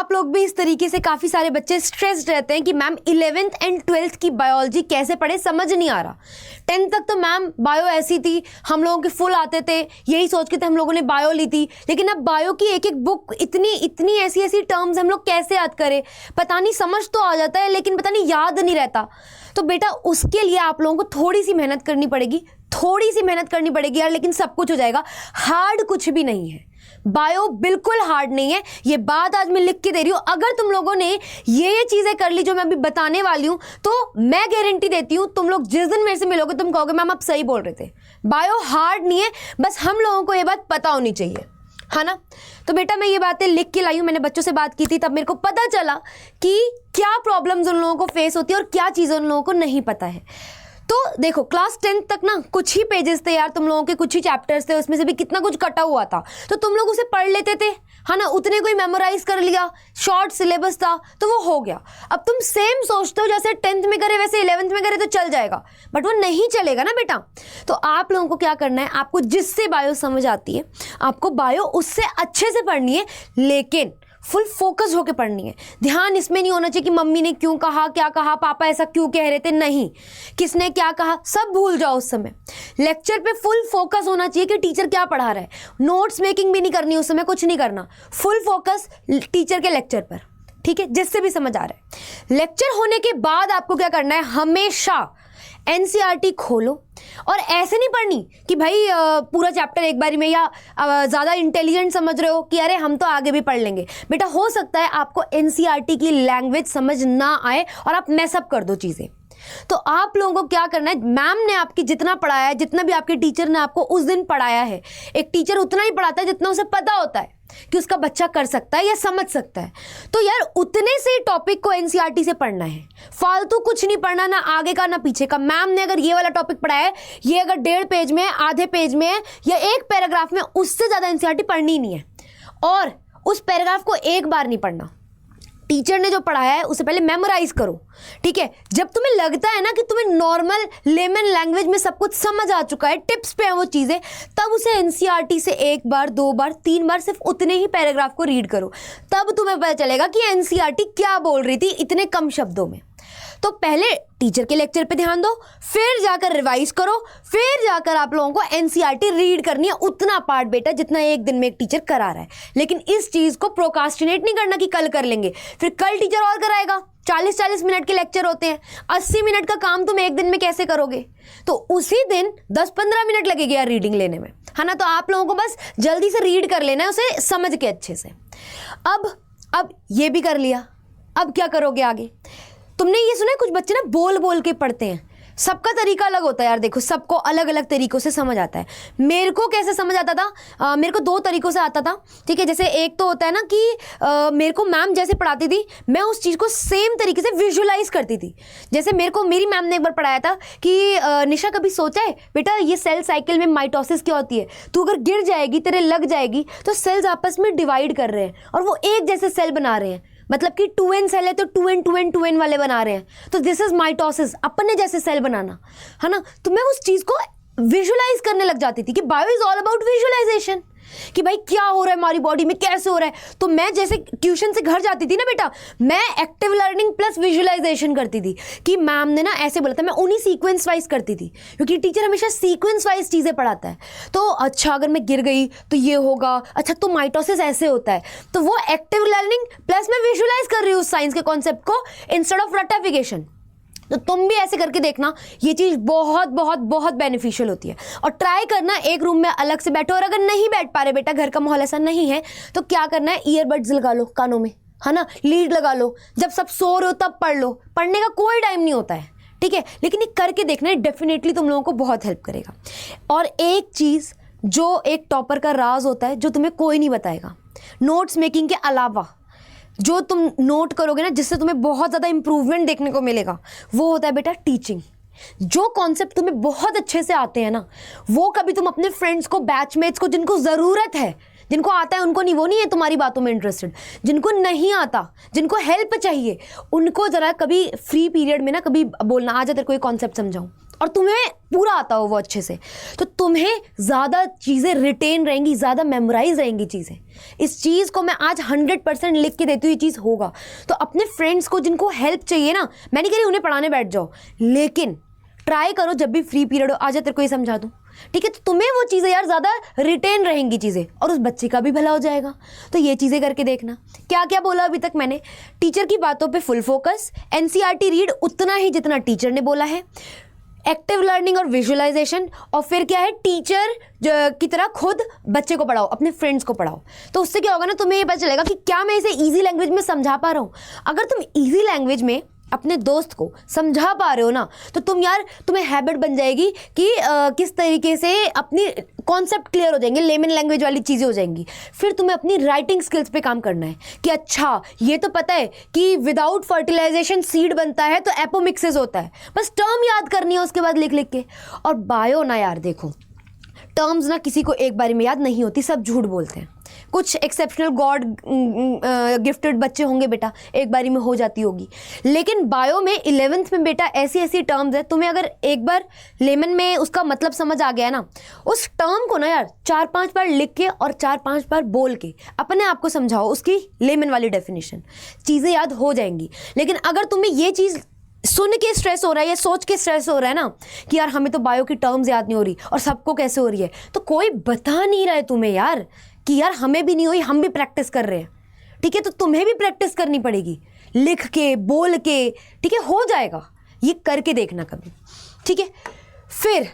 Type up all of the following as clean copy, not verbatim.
आप लोग भी इस तरीके से काफ़ी सारे बच्चे स्ट्रेस्ड रहते हैं कि मैम 11th एंड 12th की बायोलॉजी कैसे पढ़े, समझ नहीं आ रहा। 10th तक तो मैम बायो ऐसी थी, हम लोगों के फुल आते थे, यही सोच के तो हम लोगों ने बायो ली थी। लेकिन अब बायो की एक एक बुक, इतनी ऐसी ऐसी टर्म्स हम लोग कैसे याद करें, पता नहीं, समझ तो आ जाता है लेकिन पता नहीं याद नहीं रहता। तो बेटा उसके लिए आप लोगों को थोड़ी सी मेहनत करनी पड़ेगी, थोड़ी सी मेहनत करनी पड़ेगी यार, लेकिन सब कुछ हो जाएगा। हार्ड कुछ भी नहीं है, बायो बिल्कुल हार्ड नहीं है, ये बात आज मैं लिख के दे रही हूँ। अगर तुम लोगों ने ये चीज़ें कर ली जो मैं अभी बताने वाली हूँ, तो मैं गारंटी देती हूँ तुम लोग जिस दिन मेरे से मिलोगे तुम कहोगे मैम आप सही बोल रहे थे, बायो हार्ड नहीं है। बस हम लोगों को ये बात पता होनी चाहिए, है ना। तो बेटा मैं ये बातें लिख के लाई हूँ, मैंने बच्चों से बात की थी, तब मेरे को पता चला कि क्या प्रॉब्लम्स उन लोगों को फेस होती है और क्या चीज़ें उन लोगों को नहीं पता है। तो देखो क्लास 10th तक ना कुछ ही पेजेस थे यार तुम लोगों के, कुछ ही चैप्टर्स थे, उसमें से भी कितना कुछ कटा हुआ था, तो तुम लोग उसे पढ़ लेते थे, है ना, उतने कोई मेमोराइज कर लिया, शॉर्ट सिलेबस था तो वो हो गया। अब तुम सेम सोचते हो जैसे 10th में करे वैसे 11th में करे तो चल जाएगा, बट वो नहीं चलेगा ना बेटा। तो आप लोगों को क्या करना है, आपको जिससे बायो समझ आती है आपको बायो उससे अच्छे से पढ़नी है, लेकिन फुल फोकस होकर पढ़नी है। ध्यान इसमें नहीं होना चाहिए कि मम्मी ने क्यों कहा, क्या कहा, पापा ऐसा क्यों कह रहे थे, नहीं, किसने क्या कहा सब भूल जाओ उस समय। लेक्चर पे फुल फोकस होना चाहिए कि टीचर क्या पढ़ा रहा है, नोट्स मेकिंग भी नहीं करनी उस समय, कुछ नहीं करना, फुल फोकस टीचर के लेक्चर पर, ठीक है, जिससे भी समझ आ रहा है। लेक्चर होने के बाद आपको क्या करना है, हमेशा एनसीईआरटी खोलो, और ऐसे नहीं पढ़नी कि भाई पूरा चैप्टर एक बारी में, या ज़्यादा इंटेलिजेंट समझ रहे हो कि अरे हम तो आगे भी पढ़ लेंगे। बेटा हो सकता है आपको एनसीईआरटी की लैंग्वेज समझ ना आए और आप मैसअप कर दो चीज़ें। तो आप लोगों को क्या करना है, मैम ने आपकी जितना पढ़ाया है, जितना भी आपके टीचर ने आपको उस दिन पढ़ाया है, एक टीचर उतना ही पढ़ाता है जितना उसे पता होता है कि उसका बच्चा कर सकता है या समझ सकता है। तो यार उतने से टॉपिक को एनसीईआरटी से पढ़ना है, फालतू कुछ नहीं पढ़ना, ना आगे का ना पीछे का। मैम ने अगर ये वाला टॉपिक पढ़ाया है, ये अगर 1.5 पेज में है, आधे पेज में है, या एक पैराग्राफ में, उससे ज़्यादा एनसीईआरटी पढ़नी ही नहीं है। और उस पैराग्राफ को एक बार नहीं पढ़ना, टीचर ने जो पढ़ाया है उसे पहले मेमोराइज करो, ठीक है। जब तुम्हें लगता है ना कि तुम्हें नॉर्मल लेमन लैंग्वेज में सब कुछ समझ आ चुका है, टिप्स पे है वो चीज़ें, तब उसे एनसीईआरटी से 1 बार 2 बार 3 बार सिर्फ उतने ही पैराग्राफ को रीड करो, तब तुम्हें पता चलेगा कि एनसीईआरटी क्या बोल रही थी इतने कम शब्दों में। तो पहले टीचर के लेक्चर पे ध्यान दो, फिर जाकर रिवाइज करो, फिर जाकर आप लोगों को एनसीईआरटी रीड करनी है, उतना पार्ट बेटा जितना एक दिन में एक टीचर करा रहा है। लेकिन इस चीज़ को प्रोकास्टिनेट नहीं करना कि कल कर लेंगे, फिर कल टीचर और कराएगा। 40-40 मिनट के लेक्चर होते हैं, 80 मिनट का काम तुम एक दिन में कैसे करोगे, तो उसी दिन 10-15 मिनट लगेगी यार रीडिंग लेने में, है ना। तो आप लोगों को बस जल्दी से रीड कर लेना है उसे समझ के अच्छे से। अब ये भी कर लिया, अब क्या करोगे आगे। तुमने ये सुना है कुछ बच्चे ना बोल बोल के पढ़ते हैं, सबका तरीका अलग होता है यार, देखो सबको अलग अलग तरीकों से समझ आता है। मेरे को कैसे समझ आता था, मेरे को 2 तरीकों से आता था, ठीक है। जैसे एक तो होता है ना कि मेरे को मैम जैसे पढ़ाती थी मैं उस चीज़ को सेम तरीके से विजुलाइज करती थी। जैसे मेरे को मेरी मैम ने एक बार पढ़ाया था कि निशा कभी सोचा है बेटा ये सेल साइकिल में माइटोसिस क्या होती है, तू अगर गिर जाएगी, तेरे लग जाएगी, तो सेल्स आपस में डिवाइड कर रहे हैं और वो एक जैसे सेल बना रहे हैं, मतलब कि 2n सेल है तो 2n वाले बना रहे हैं, तो दिस इज माइटोसिस, अपने जैसे सेल बनाना, है ना। तो मैं उस चीज़ को विजुलाइज करने लग जाती थी कि bio is all about visualization, कि भाई क्या हो रहा है हमारी बॉडी में, कैसे हो रहा है। तो मैं जैसे ट्यूशन से घर जाती थी ना बेटा, मैं एक्टिव लर्निंग प्लस विजुलाइजेशन करती थी कि मैम ने ना ऐसे बोला था, मैं उन्हीं सीक्वेंस वाइज करती थी, क्योंकि टीचर हमेशा सीक्वेंस वाइज चीज़ें पढ़ाता है। तो अच्छा अगर मैं गिर गई तो ये होगा, अच्छा तो माइटोसिस ऐसे होता है, तो वो एक्टिव लर्निंग प्लस मैं विजुलाइज कर रही हूँ साइंस के कॉन्सेप्ट को इंस्टेड ऑफ रटाफिकेशन। तो तुम भी ऐसे करके देखना, ये चीज़ बहुत बहुत बहुत बेनिफिशियल होती है। और ट्राई करना एक रूम में अलग से बैठो, और अगर नहीं बैठ पा रहे बेटा, घर का माहौल ऐसा नहीं है, तो क्या करना है, ईयरबड्स लगा लो कानों में, है ना, लीड लगा लो, जब सब सो रहे हो तब पढ़ लो, पढ़ने का कोई टाइम नहीं होता है, ठीक है। लेकिन ये करके देखना, डेफिनेटली तुम लोगों को बहुत हेल्प करेगा। और एक चीज़ जो एक टॉपर का राज होता है, जो तुम्हें कोई नहीं बताएगा, नोट्स मेकिंग के अलावा जो तुम नोट करोगे ना, जिससे तुम्हें बहुत ज़्यादा इंप्रूवमेंट देखने को मिलेगा, वो होता है बेटा टीचिंग। जो कॉन्सेप्ट तुम्हें बहुत अच्छे से आते हैं ना, वो कभी तुम अपने फ्रेंड्स को, बैचमेट्स को, जिनको ज़रूरत है, जिनको आता है उनको नहीं, वो नहीं है तुम्हारी बातों में इंटरेस्टेड, जिनको नहीं आता, जिनको हेल्प चाहिए, उनको ज़रा कभी फ्री पीरियड में ना कभी बोलना, आ जा तेरे को ये कॉन्सेप्ट समझाऊँ, और तुम्हें पूरा आता हो वो अच्छे से, तो तुम्हें ज़्यादा चीज़ें रिटेन रहेंगी, ज़्यादा मेमोराइज रहेंगी चीज़ें। इस चीज़ को मैं आज 100% लिख के देती हूँ, ये चीज़ होगा। तो अपने फ्रेंड्स को जिनको हेल्प चाहिए ना, मैं नहीं कह रही उन्हें पढ़ाने बैठ जाओ, लेकिन ट्राई करो जब भी फ्री पीरियड हो, आजा तेरे को ये समझा दूँ, ठीक है? तो तुम्हें वो चीज़ें यार ज़्यादा रिटेन रहेंगी चीज़ें, और उस बच्चे का भी भला हो जाएगा। तो ये चीज़ें करके देखना। क्या क्या बोला अभी तक मैंने? टीचर की बातों पे फुल फोकस, एनसीईआरटी रीड उतना ही जितना टीचर ने बोला है, एक्टिव लर्निंग और विजुअलाइजेशन, और फिर क्या है, टीचर की तरह खुद बच्चे को पढ़ाओ, अपने फ्रेंड्स को पढ़ाओ। तो उससे क्या होगा ना, तुम्हें ये पता चलेगा कि क्या मैं इसे ईजी लैंग्वेज में समझा पा रहा हूँ। अगर तुम ईजी लैंग्वेज में अपने दोस्त को समझा पा रहे हो ना, तो तुम्हें हैबिट बन जाएगी कि किस तरीके से अपनी कॉन्सेप्ट क्लियर हो जाएंगे, लेमन लैंग्वेज वाली चीज़ें हो जाएंगी। फिर तुम्हें अपनी राइटिंग स्किल्स पे काम करना है कि अच्छा ये तो पता है कि विदाउट फर्टिलाइजेशन सीड बनता है, तो एपोमिक्सिस होता है, बस टर्म याद करनी है उसके बाद लिख लिख के। और बायो ना यार देखो, टर्म्स ना किसी को एक बारी में याद नहीं होती, सब झूठ बोलते हैं। कुछ एक्सेप्शनल गॉड गिफ्टेड बच्चे होंगे बेटा, एक बारी में हो जाती होगी, लेकिन बायो में 11th में बेटा ऐसी ऐसी टर्म्स है, तुम्हें अगर एक बार लेमन में उसका मतलब समझ आ गया ना, उस टर्म को ना यार 4-5 बार लिख के और 4-5 बार बोल के अपने आप को समझाओ उसकी लेमन वाली डेफिनेशन, चीज़ें याद हो जाएंगी। लेकिन अगर तुम्हें ये चीज़ सुन के स्ट्रेस हो रहा है या सोच के स्ट्रेस हो रहा है ना कि यार हमें तो बायो की टर्म्स याद नहीं हो रही और सबको कैसे हो रही है, तो कोई बता नहीं रहा है तुम्हें यार कि यार हमें भी नहीं हुई, हम भी प्रैक्टिस कर रहे हैं, ठीक है? तो तुम्हें भी प्रैक्टिस करनी पड़ेगी, लिख के बोल के, ठीक है? हो जाएगा, ये करके देखना कभी, ठीक है? फिर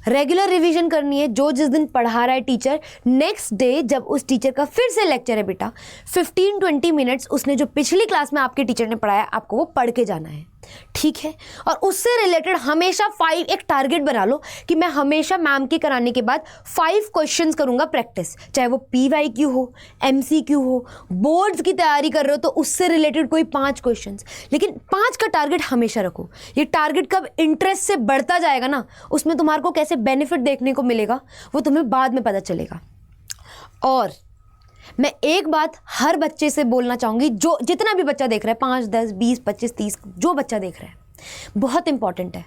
रेगुलर रिवीजन करनी है, जो जिस दिन पढ़ा रहा है टीचर, नेक्स्ट डे जब उस टीचर का फिर से लेक्चर है बेटा, 15-20 मिनट्स उसने जो पिछली क्लास में आपके टीचर ने पढ़ाया आपको वो पढ़ के जाना है, ठीक है? और उससे रिलेटेड हमेशा 5 एक टारगेट बना लो कि मैं हमेशा मैम के कराने के बाद 5 क्वेश्चंस करूंगा प्रैक्टिस, चाहे वो PYQ हो, MCQ हो, बोर्ड्स की तैयारी कर रहे हो तो उससे रिलेटेड कोई 5 क्वेश्चंस, लेकिन 5 का टारगेट हमेशा रखो। ये टारगेट कब इंटरेस्ट से बढ़ता जाएगा ना, उसमें तुम्हारे को कैसे बेनिफिट देखने को मिलेगा वो तुम्हें बाद में पता चलेगा। और मैं एक बात हर बच्चे से बोलना चाहूँगी, जो जितना भी बच्चा देख रहा है, 5, 10, 20, 25, 30, जो बच्चा देख रहा है, बहुत इंपॉर्टेंट है।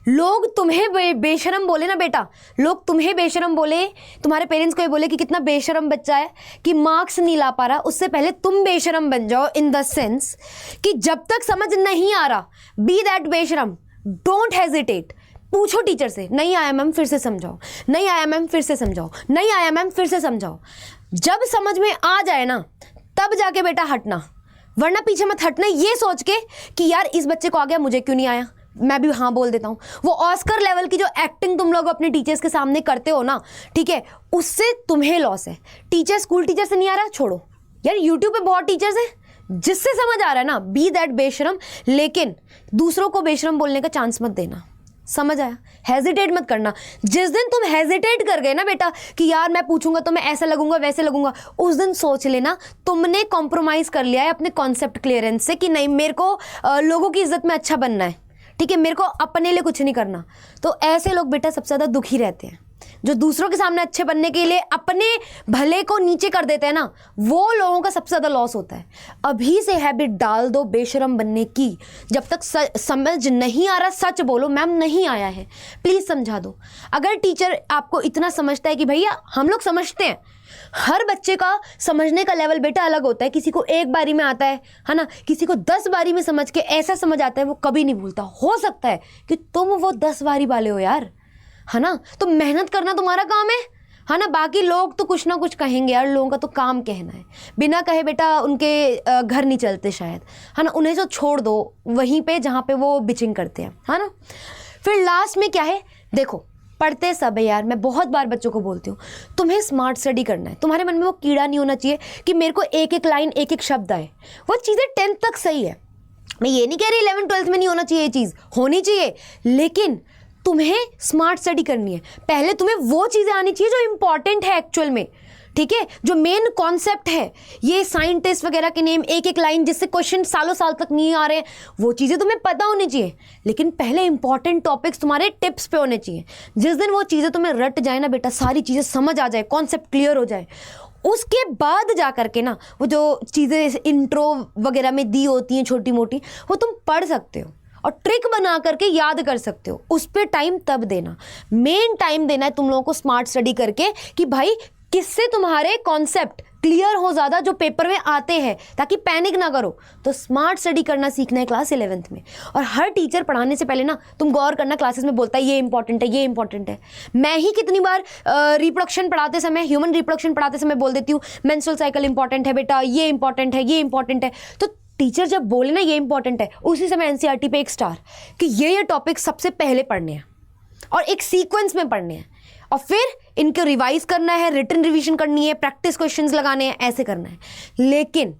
लोग तुम्हें बेशरम बोले ना बेटा, लोग तुम्हें बेशरम बोले, तुम्हारे पेरेंट्स को ये बोले कि कितना बेशरम बच्चा है कि मार्क्स नहीं ला पा रहा, उससे पहले तुम बेशरम बन जाओ, इन द सेंस कि जब तक समझ नहीं आ रहा, बी दैट बेशरम, डोंट हेजिटेट, पूछो टीचर से, नहीं आया मैम फिर से समझाओ, नहीं आया मैम फिर से समझाओ, नहीं आया मैम फिर से समझाओ। जब समझ में आ जाए ना तब जाके बेटा हटना, वरना पीछे मत हटना ये सोच के कि यार इस बच्चे को आ गया मुझे क्यों नहीं आया, मैं भी हाँ बोल देता हूँ। वो ऑस्कर लेवल की जो एक्टिंग तुम लोग अपने टीचर्स के सामने करते हो ना, ठीक है, उससे तुम्हें लॉस है। टीचर स्कूल टीचर से नहीं आ रहा, छोड़ो यार, यूट्यूब पे बहुत टीचर्स हैं जिससे समझ आ रहा है ना, बी दैट बेशरम, लेकिन दूसरों को बेशरम बोलने का चांस मत देना, समझ आया? हेजिटेट मत करना। जिस दिन तुम हेजिटेट कर गए ना बेटा कि यार मैं पूछूंगा तो मैं ऐसा लगूंगा वैसे लगूंगा, उस दिन सोच लेना तुमने कॉम्प्रोमाइज़ कर लिया है अपने कॉन्सेप्ट क्लियरेंस से कि नहीं मेरे को लोगों की इज्जत में अच्छा बनना है, ठीक है, मेरे को अपने लिए कुछ नहीं करना। तो ऐसे लोग बेटा सबसे ज़्यादा दुखी रहते हैं, जो दूसरों के सामने अच्छे बनने के लिए अपने भले को नीचे कर देते हैं ना, वो लोगों का सबसे ज़्यादा लॉस होता है। अभी से हैबिट डाल दो बेशरम बनने की। जब तक समझ नहीं आ रहा सच बोलो, मैम नहीं आया है प्लीज़ समझा दो। अगर टीचर आपको इतना समझता है कि भैया हम लोग समझते हैं, हर बच्चे का समझने का लेवल बेटा अलग होता है, किसी को एक बारी में आता है ना, किसी को 10 बारी में समझ के ऐसा समझ आता है वो कभी नहीं भूलता। हो सकता है कि तुम वो 10 बारी वाले हो यार, है ना, तो मेहनत करना तुम्हारा काम है ना। बाकी लोग तो कुछ ना कुछ कहेंगे यार, लोगों का तो काम कहना है, बिना कहे बेटा उनके घर नहीं चलते शायद, है ना। उन्हें जो छोड़ दो वहीं पे जहाँ पे वो बिचिंग करते हैं, है ना। फिर लास्ट में क्या है, देखो पढ़ते सब है यार, मैं बहुत बार बच्चों को बोलती हूँ तुम्हें स्मार्ट स्टडी करना है, तुम्हारे मन में वो कीड़ा नहीं होना चाहिए कि मेरे को एक एक लाइन एक एक शब्द आए। वो चीज़ें 10th तक सही है, मैं ये नहीं कह रही 11th 12th में नहीं होना चाहिए, ये चीज़ होनी चाहिए, लेकिन तुम्हें स्मार्ट स्टडी करनी है। पहले तुम्हें वो चीज़ें आनी चाहिए जो इंपॉर्टेंट है एक्चुअल में, ठीक है, जो मेन कॉन्सेप्ट है। ये साइंटिस्ट वगैरह के नेम एक एक लाइन जिससे क्वेश्चन सालों साल तक नहीं आ रहे हैं, वो चीज़ें तुम्हें पता होनी चाहिए, लेकिन पहले इंपॉर्टेंट टॉपिक्स तुम्हारे टिप्स पे होने चाहिए। जिस दिन वो चीज़ें तुम्हें रट जाए ना बेटा, सारी चीज़ें समझ आ जाए, कॉन्सेप्ट क्लियर हो जाए, उसके बाद जा करके ना वो जो चीज़ें इंट्रो वगैरह में दी होती हैं छोटी मोटी, वो तुम पढ़ सकते हो और ट्रिक बना करके याद कर सकते हो, उस पर टाइम तब देना। मेन टाइम देना है तुम लोगों को स्मार्ट स्टडी करके कि भाई किससे तुम्हारे कॉन्सेप्ट क्लियर हो ज़्यादा जो पेपर में आते हैं, ताकि पैनिक ना करो। तो स्मार्ट स्टडी करना सीखना है क्लास 11th में। और हर टीचर पढ़ाने से पहले ना तुम गौर करना, क्लासेस में बोलता है ये इंपॉर्टेंट है, ये इंपॉर्टेंट है। मैं ही कितनी बार रिप्रोडक्शन पढ़ाते समय, ह्यूमन रिप्रोडक्शन पढ़ाते समय बोल देती हूँ मेंस्ट्रुअल साइकिल इंपॉर्टेंट है बेटा, ये इंपॉर्टेंट है, ये इंपॉर्टेंट है। तो टीचर जब बोले ना ये इंपॉर्टेंट है, उसी समय एनसीईआरटी पे एक स्टार कि ये टॉपिक सबसे पहले पढ़ने हैं और एक सीक्वेंस में पढ़ने हैं, और फिर इनको रिवाइज करना है, रिटन रिवीजन करनी है, प्रैक्टिस क्वेश्चंस लगाने हैं, ऐसे करना है। लेकिन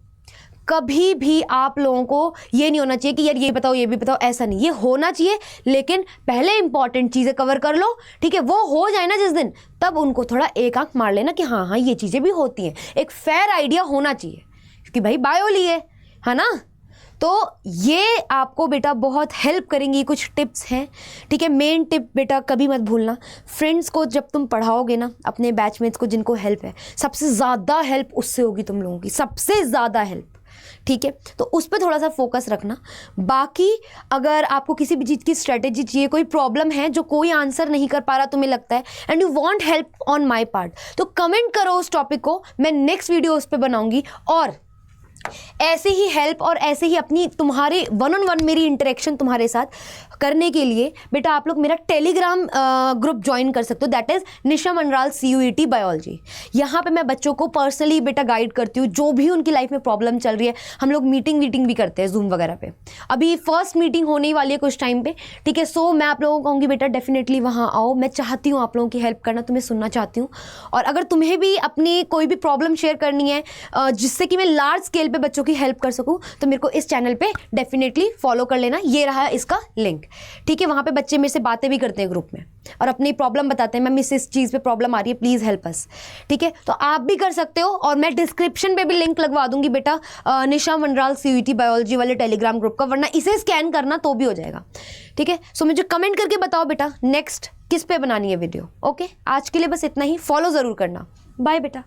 कभी भी आप लोगों को ये नहीं होना चाहिए कि यार ये बताओ ये भी बताओ, ऐसा नहीं। ये होना चाहिए, लेकिन पहले इंपॉर्टेंट चीज़ें कवर कर लो, ठीक है। वो हो जाए ना जिस दिन, तब उनको थोड़ा एक आंख मार लेना कि हाँ हाँ ये चीज़ें भी होती हैं। एक फेयर आइडिया होना चाहिए, क्योंकि भाई बायो लिए है ना। तो ये आपको बेटा बहुत हेल्प करेंगी। कुछ टिप्स हैं, ठीक है। मेन टिप बेटा कभी मत भूलना, फ्रेंड्स को जब तुम पढ़ाओगे ना, अपने बैचमेट्स को जिनको हेल्प है, सबसे ज़्यादा हेल्प उससे होगी तुम लोगों की, सबसे ज़्यादा हेल्प, ठीक है। तो उस पर थोड़ा सा फोकस रखना। बाकी अगर आपको किसी भी चीज़ की स्ट्रेटेजी चाहिए, कोई प्रॉब्लम है जो कोई आंसर नहीं कर पा रहा तुम्हें लगता है, and you want help on my part, तो कमेंट करो उस टॉपिक को, मैं नेक्स्ट वीडियो उस पर बनाऊंगी। और ऐसे ही हेल्प और ऐसे ही अपनी तुम्हारे 1-on-1 मेरी इंटरेक्शन तुम्हारे साथ करने के लिए बेटा आप लोग मेरा टेलीग्राम ग्रुप ज्वाइन कर सकते हो, that is Nisha Mandral CUET biology. यहाँ पे मैं बच्चों को पर्सनली बेटा गाइड करती हूँ, जो भी उनकी लाइफ में प्रॉब्लम चल रही है। हम लोग मीटिंग भी करते हैं जूम वगैरह पे। अभी फर्स्ट मीटिंग होने वाली है कुछ टाइम पे, ठीक है। सो मैं आप लोगों को कहूँगी बेटा डेफिनेटली वहाँ आओ। मैं चाहती हूँ आप लोगों की हेल्प करना, तुम्हें सुनना चाहती हूँ। और अगर तुम्हें भी अपनी कोई भी प्रॉब्लम शेयर करनी है जिससे कि मैं लार्ज स्केल पे बच्चों की हेल्प कर सकूं, तो मेरे को इस चैनल पे डेफिनेटली फॉलो कर लेना। ये रहा इसका लिंक, ठीक है। वहां पे बच्चे मेरे से बातें भी करते हैं ग्रुप में और अपनी प्रॉब्लम बताते हैं, मैम इस चीज़ पे प्रॉब्लम आ रही है, प्लीज़ हेल्प अस, ठीक है। तो आप भी कर सकते हो। और मैं डिस्क्रिप्शन पे भी लिंक लगवा दूंगी बेटा निशा मंडराल CUET बायोलॉजी वाले टेलीग्राम ग्रुप का, वरना इसे स्कैन करना तो भी हो जाएगा, ठीक है। सो मुझे कमेंट करके बताओ बेटा नेक्स्ट किस पे बनानी है वीडियो। ओके, आज के लिए बस इतना ही। फॉलो ज़रूर करना। बाय बेटा।